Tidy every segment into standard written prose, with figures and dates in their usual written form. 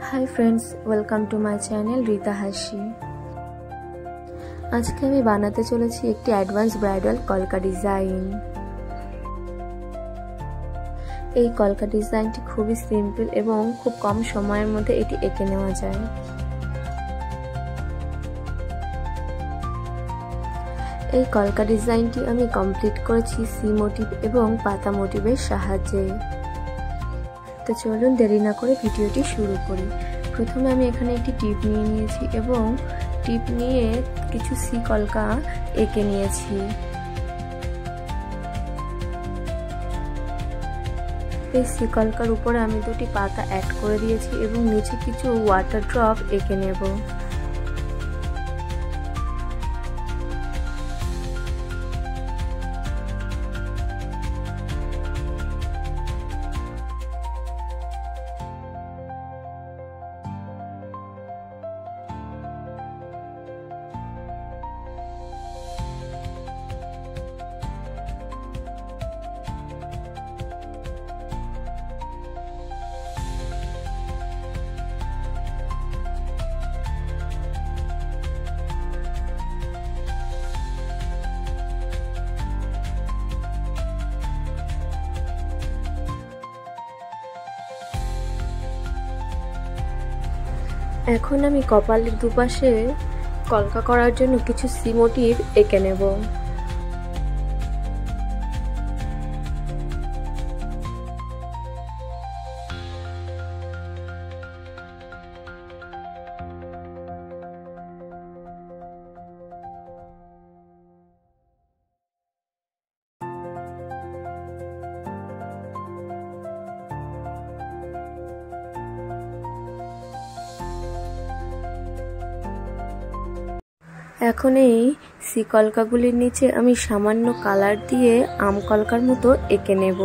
Hi friends, welcome to my channel Rita Hashi. आज के আমি বানাতে চলেছি একটি অ্যাডভান্স ব্রাইডাল কলকা ডিজাইন। এই কলকা ডিজাইনটি খুবই সিম্পল এবং খুব কম সময়ের মধ্যে এটি এঁকে নেওয়া যায়। এই কলকা ডিজাইনটি আমি কমপ্লিট করেছি সি মোটিভ এবং পাতা মোটিভের সাহায্যে। তো চলুন দেরি না করে ভিডিওটি শুরু করি। প্রথমে আমি এখানে একটি টিপ নিয়ে নিয়েছি এবং টিপ নিয়ে কিছু সি কলকা এঁকে নিয়েছি। এই সি কলকার উপরে আমি দুটি পাতা অ্যাড করে দিয়েছি এবং নিচে কিছু ওয়াটার ড্রপ এঁকে নেব। এখন আমি কপালের দুপাশে কলকা করার জন্য কিছু সি মোটিভ এঁকে নেব। এখন এই সি কলকাগুলির নিচে আমি সামান্য কালার দিয়ে আম কলকার মতো এঁকে নেব।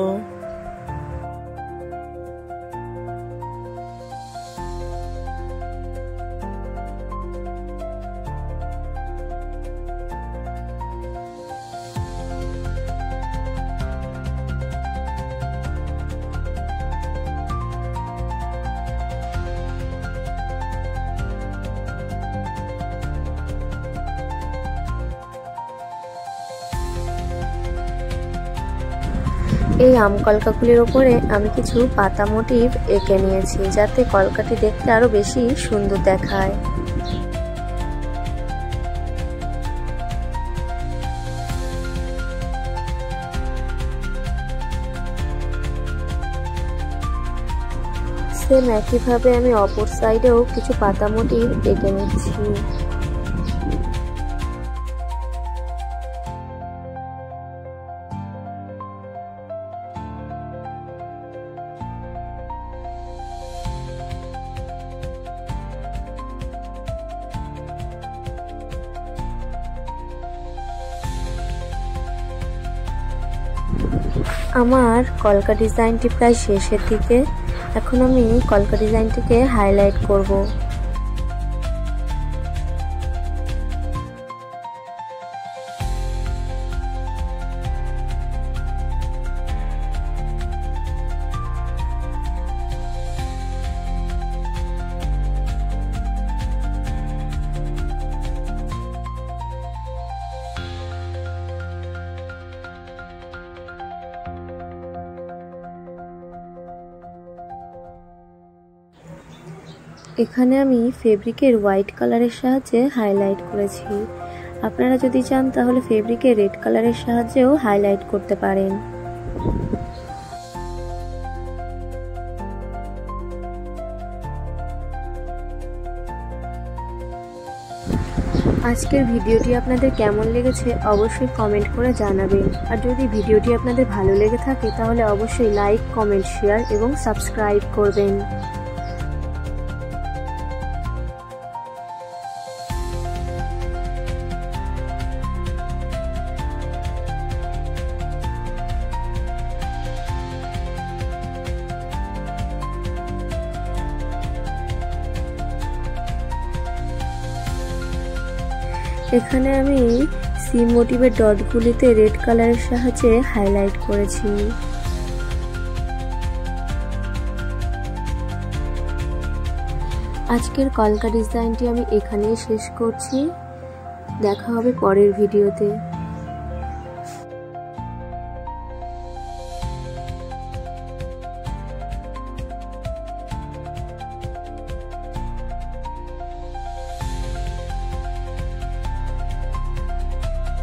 এই আম কলকাগুলির উপরে আমি কিছু পাতা মোটিভ এঁকে নিয়েছি যাতে কলকাটি দেখতে আরো বেশি সুন্দর দেখায়। সেম একইভাবে আমি অপর সাইডেও কিছু পাতা মোটিভ এঁকে নিচ্ছি। আমার কলকা ডিজাইনটি প্রায় শেষের দিকে। এখন আমি কলকা ডিজাইনটিকে হাইলাইট করব। এখানে আমি ফেব্রিকের হোয়াইট কালারের সাহায্যে হাইলাইট করেছি। আপনারা যদি চান তাহলে ফেব্রিকের রেড কালারের সাহায্যেও হাইলাইট করতে পারেন। আজকের ভিডিওটি আপনাদের কেমন লেগেছে অবশ্যই কমেন্ট করে জানাবেন। আর যদি ভিডিওটি আপনাদের ভালো লেগে থাকে তাহলে অবশ্যই লাইক, কমেন্ট, শেয়ার এবং সাবস্ক্রাইব করবেন। এখানে আমি সি মোটিভের ডটগুলিতে রেড কালারের সাহায্যে হাইলাইট করেছি। আজকের কলকা ডিজাইনটি আমি এখানেই শেষ করছি। দেখা হবে পরের ভিডিওতে।